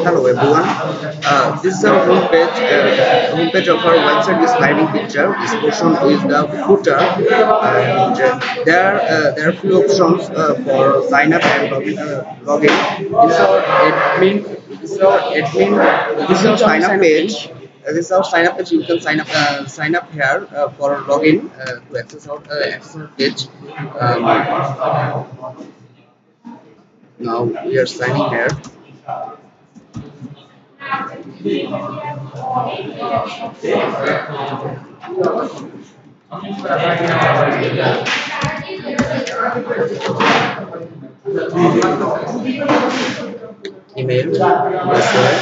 Hello everyone. This is our homepage. Homepage of our website is hiding picture. This portion is the footer, and there are few options for sign up and login. This is our admin. This is our admin. This is our sign up page. This is our sign up page. You can sign up here for login to access our page. Now we are signing here. Email, password,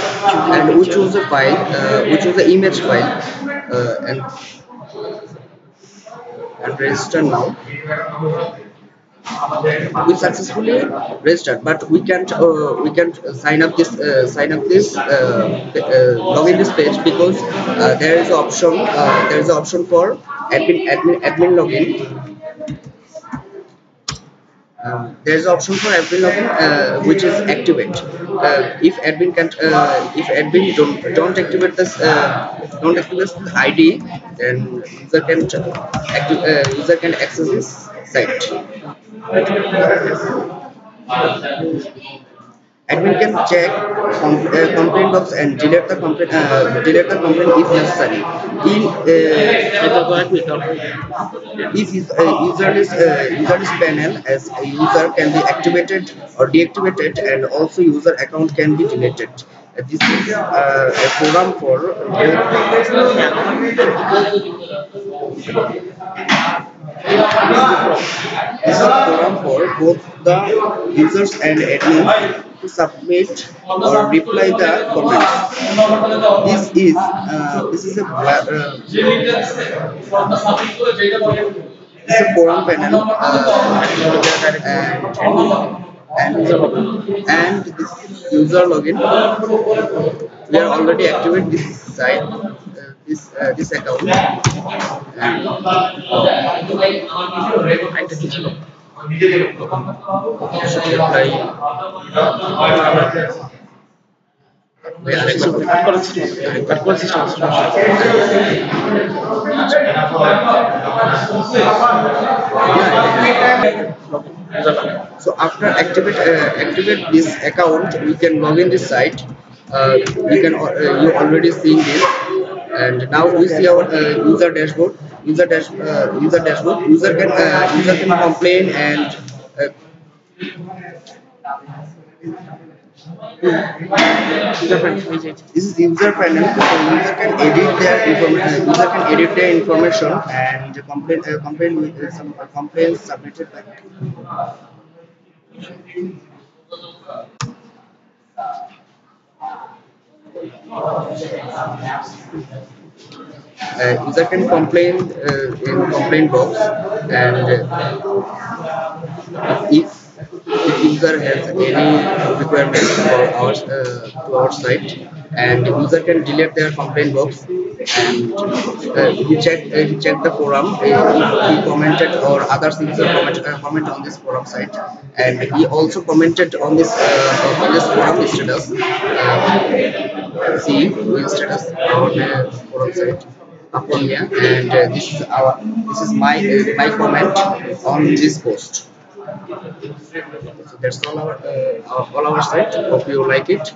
and we choose the file. We choose the image file, and register now. We successfully registered, but we can't login this page because there is an option for admin login. There is an option for admin login which is activate. If admin don't activate the ID, then user can access this site. Admin can check complaint box and delete the complaint if necessary. User list panel, as a user can be activated or deactivated, and also user account can be deleted. This is a forum for both the users and admins to submit or reply the comments. This is a forum panel, and this user login. We are already activate this site, this account, and should apply. So after activate this account, we can log in this site. You already seen this, and now we see our user dashboard. User can complain and this is user panel. So user can edit their information. User can edit their information and complain with some complaints submitted by. User can complain in complaint box, and if user has any requirements for to our site, and user can delete their complaint box, and he checked the forum, he commented or others user comment on this forum site, and he also commented on this forum status. See status on the forum site upon here, and this is my comment on this post. So that's all our site. Hope you like it.